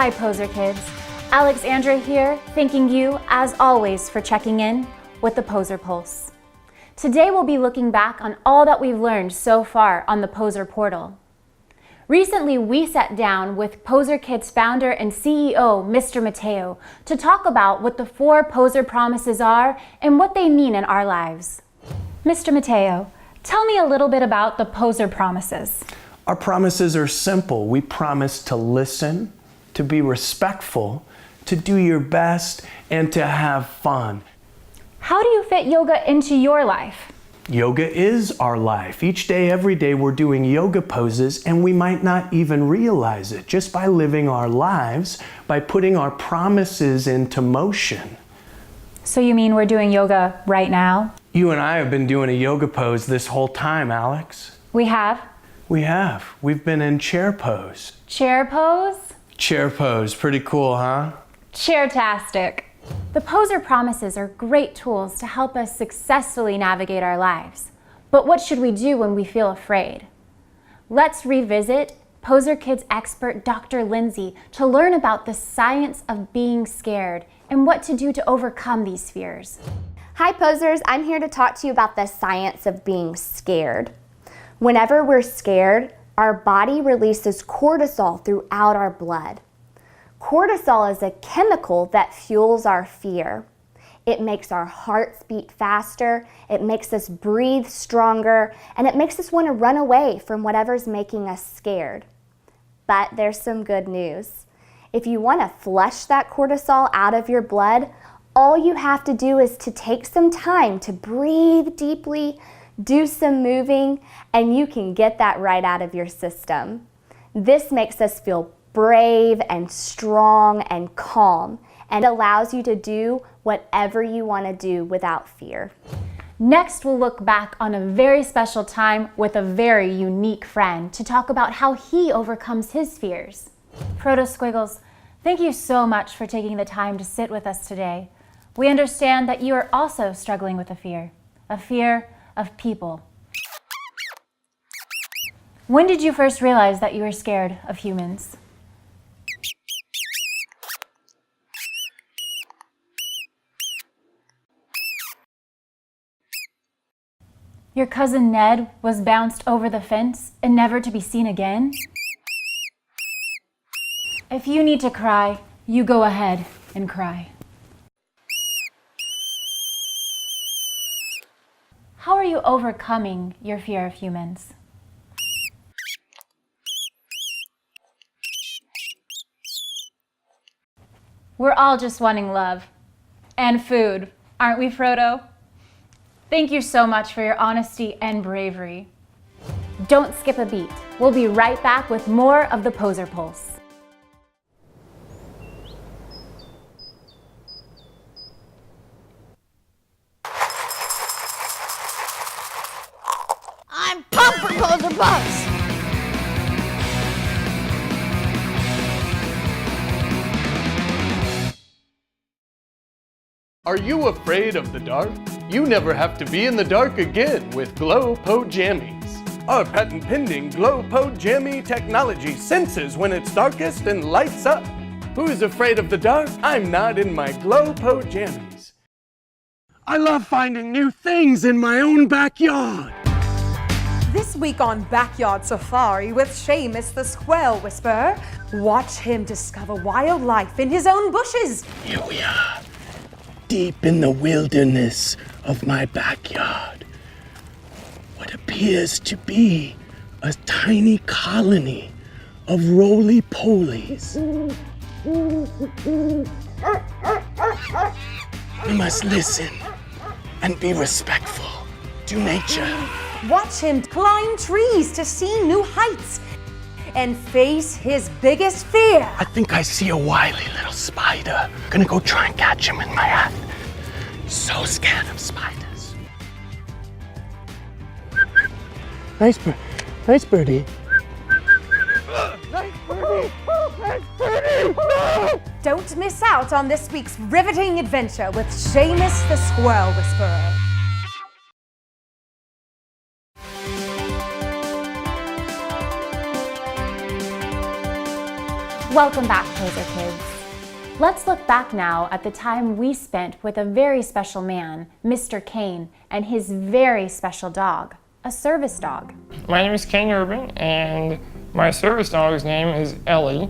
Hi PoserKids, Alexandra here, thanking you as always for checking in with the PoserPulse. Today we'll be looking back on all that we've learned so far on the Poser portal. Recently we sat down with PoserKids founder and CEO Mister Mateo to talk about what the 4 Poser promises are and what they mean in our lives. Mr. Mateo, tell me a little bit about the Poser promises. Our promises are simple. We promise to listen, to be respectful, to do your best, and to have fun. How do you fit yoga into your life? Yoga is our life. Each day, every day, we're doing yoga poses, and we might not even realize it just by living our lives, by putting our promises into motion. So you mean we're doing yoga right now? You and I have been doing a yoga pose this whole time, Alex. We have? We have. We've been in chair pose. Chair pose? Chair pose. Pretty cool, huh? Chairtastic. The Poser promises are great tools to help us successfully navigate our lives. But what should we do when we feel afraid? Let's revisit PoserKids expert Dr. Lindsay to learn about the science of being scared and what to do to overcome these fears. Hi Posers, I'm here to talk to you about the science of being scared. Whenever we're scared, our body releases cortisol throughout our blood. Cortisol is a chemical that fuels our fear. It makes our hearts beat faster, it makes us breathe stronger, and it makes us want to run away from whatever's making us scared. But there's some good news. If you want to flush that cortisol out of your blood, all you have to do is to take some time to breathe deeply, do some moving, and you can get that right out of your system. This makes us feel brave and strong and calm, and allows you to do whatever you want to do without fear. Next, we'll look back on a very special time with a very unique friend to talk about how he overcomes his fears. Frodo Squiggles, thank you so much for taking the time to sit with us today. We understand that you are also struggling with a fear of people. When did you first realize that you were scared of humans? Your cousin Ned was bounced over the fence and never to be seen again? If you need to cry, you go ahead and cry. How are you overcoming your fear of humans? We're all just wanting love and food, aren't we, Frodo? Thank you so much for your honesty and bravery. Don't skip a beat. We'll be right back with more of the Poser Pulse. I'm pumped for PoserPulse! Are you afraid of the dark? You never have to be in the dark again with Glow Po Jammies. Our patent-pending Glow Po Jammy technology senses when it's darkest and lights up. Who's afraid of the dark? I'm not in my Glow Po Jammies. I love finding new things in my own backyard. This week on Backyard Safari with Seamus the Squirrel Whisperer, watch him discover wildlife in his own bushes. Here we are, deep in the wilderness of my backyard. What appears to be a tiny colony of roly-polies. We must listen and be respectful to nature. Watch him climb trees to see new heights and face his biggest fear. I think I see a wily little spider. Gonna go try and catch him in my hat. So scared of spiders. Nice birdie. Nice birdie. Nice birdie. No! Don't miss out on this week's riveting adventure with Seamus the Squirrel Whisperer. Welcome back, Poser Kids. Let's look back now at the time we spent with a very special man, Mr. Kane, and his very special dog, a service dog. My name is Kane Urban, and my service dog's name is Ellie.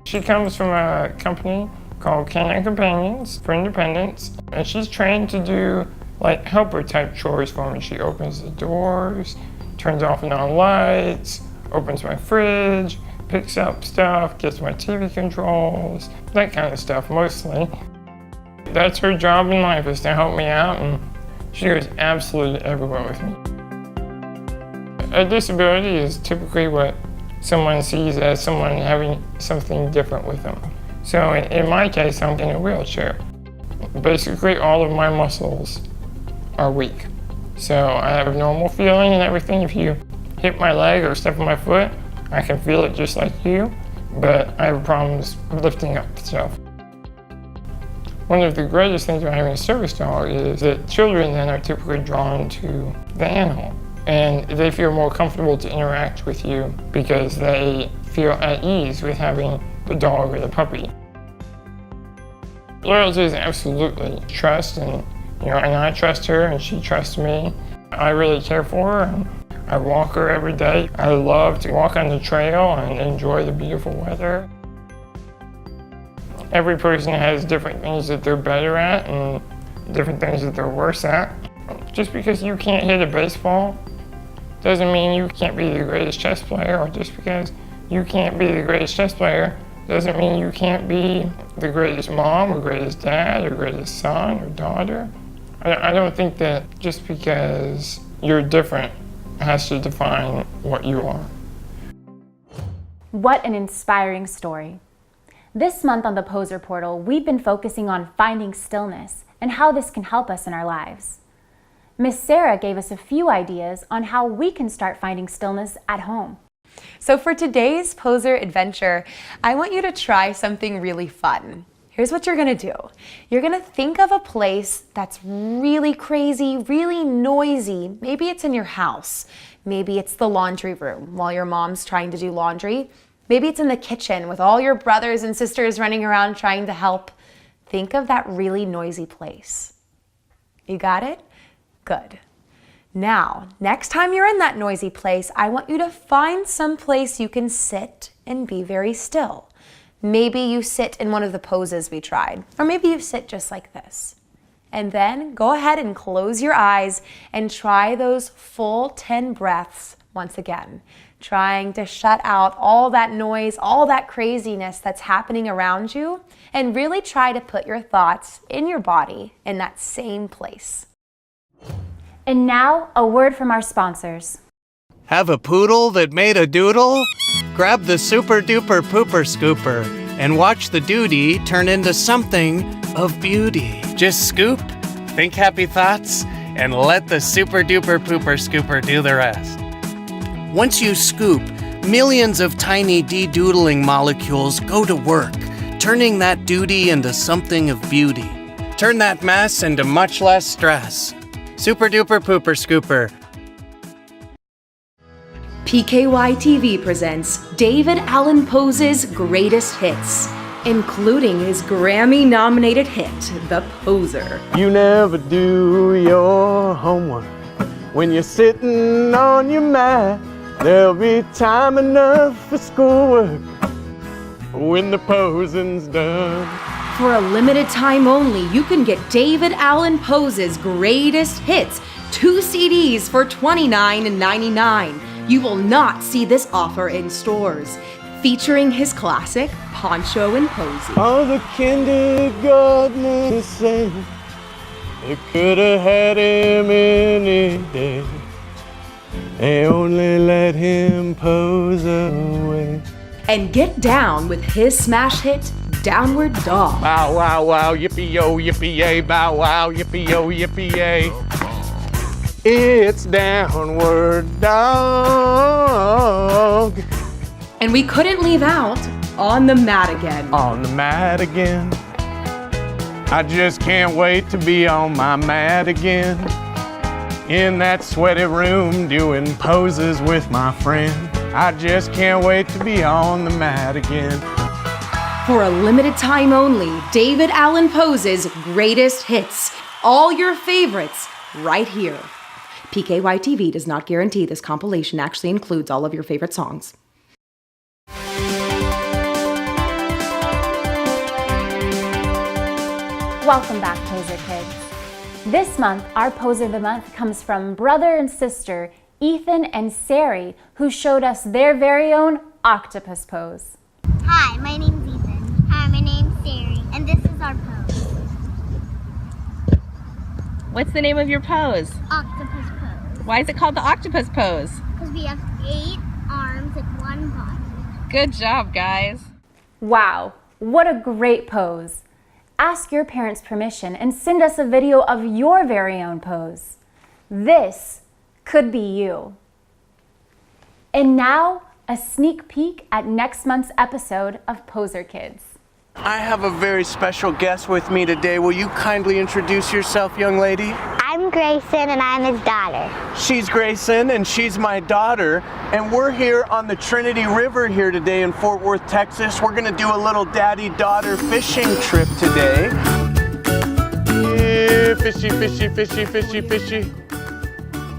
She comes from a company called Kane Companions for Independence, and she's trained to do like helper type chores for me. She opens the doors, turns off and on lights, opens my fridge, picks up stuff, gets my TV controls, that kind of stuff mostly. That's her job in life, is to help me out, and she goes absolutely everywhere with me. A disability is typically what someone sees as someone having something different with them. So in my case, I'm in a wheelchair. Basically, all of my muscles are weak. So I have normal feeling and everything. If you hit my leg or step on my foot, I can feel it just like you, but I have problems lifting up stuff. One of the greatest things about having a service dog is that children then are typically drawn to the animal, and they feel more comfortable to interact with you because they feel at ease with having the dog or the puppy. Loyalty is absolutely trust, and I trust her and she trusts me. I really care for her, and I walk her every day. I love to walk on the trail and enjoy the beautiful weather. Every person has different things that they're better at and different things that they're worse at. Just because you can't hit a baseball doesn't mean you can't be the greatest chess player, or just because you can't be the greatest chess player doesn't mean you can't be the greatest mom or greatest dad or greatest son or daughter. I don't think that just because you're different has to define what you are. What an inspiring story. This month on the Poser Portal, we've been focusing on finding stillness and how this can help us in our lives. Miss Sarah gave us a few ideas on how we can start finding stillness at home. So for today's Poser adventure, I want you to try something really fun. Here's what you're gonna do. You're gonna think of a place that's really crazy, really noisy. Maybe it's in your house. Maybe it's the laundry room while your mom's trying to do laundry. Maybe it's in the kitchen with all your brothers and sisters running around trying to help. Think of that really noisy place. You got it? Good. Now, next time you're in that noisy place, I want you to find some place you can sit and be very still. Maybe you sit in one of the poses we tried, or maybe you sit just like this. And then go ahead and close your eyes and try those full 10 breaths once again, trying to shut out all that noise, all that craziness that's happening around you, and really try to put your thoughts in your body in that same place. And now, a word from our sponsors. Have a poodle that made a doodle? Grab the super duper pooper scooper and watch the duty turn into something of beauty. Just scoop, think happy thoughts, and let the super duper pooper scooper do the rest. Once you scoop, millions of tiny de-doodling molecules go to work, turning that duty into something of beauty. Turn that mess into much less stress. Super duper pooper scooper. PKYTV presents David Allen Pose's greatest hits, including his Grammy-nominated hit, The Poser. You never do your homework when you're sitting on your mat. There'll be time enough for schoolwork when the posing's done. For a limited time only, you can get David Allen Pose's greatest hits, 2 CDs for $29.99. You will not see this offer in stores. Featuring his classic, Poncho and Posey. All the kindergartners say they could have had him any day. They only let him pose away. And get down with his smash hit, Downward Dog. Bow wow wow, yippee-yo, yippee-yay, bow wow, yippee-yo, yippee-yay. It's Downward Dog. And we couldn't leave out On the Mat Again. On the mat again. I just can't wait to be on my mat again. In that sweaty room doing poses with my friend. I just can't wait to be on the mat again. For a limited time only, David Allen Poses Greatest Hits. All your favorites right here. PKYTV does not guarantee this compilation actually includes all of your favorite songs. Welcome back, Poser Kids. This month, our Poser of the Month comes from brother and sister Ethan and Sari, who showed us their very own octopus pose. Hi, my name's Ethan. Hi, my name's Sari, and this is our pose. What's the name of your pose? Octopus pose. Why is it called the octopus pose? Because we have 8 arms and 1 body. Good job, guys. Wow, what a great pose. Ask your parents' permission and send us a video of your very own pose. This could be you. And now, a sneak peek at next month's episode of Poser Kids. I have a very special guest with me today. Will you kindly introduce yourself, young lady? I'm Grayson, and I'm his daughter. She's Grayson, and she's my daughter. And we're here on the Trinity River here today in Fort Worth, Texas. We're gonna do a little daddy-daughter fishing trip today. Here, fishy, fishy, fishy, fishy, fishy.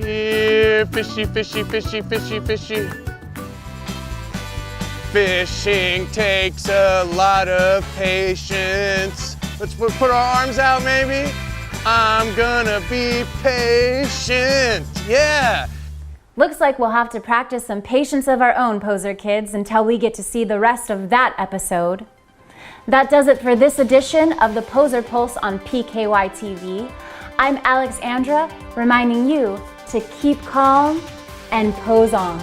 Here, fishy, fishy, fishy, fishy, fishy. Fishing takes a lot of patience. Let's put our arms out, maybe. I'm gonna be patient. Yeah. Looks like we'll have to practice some patience of our own, Poser Kids, until we get to see the rest of that episode. That does it for this edition of the PoserPulse on PKYTV. I'm Alexandra, reminding you to keep calm and pose on.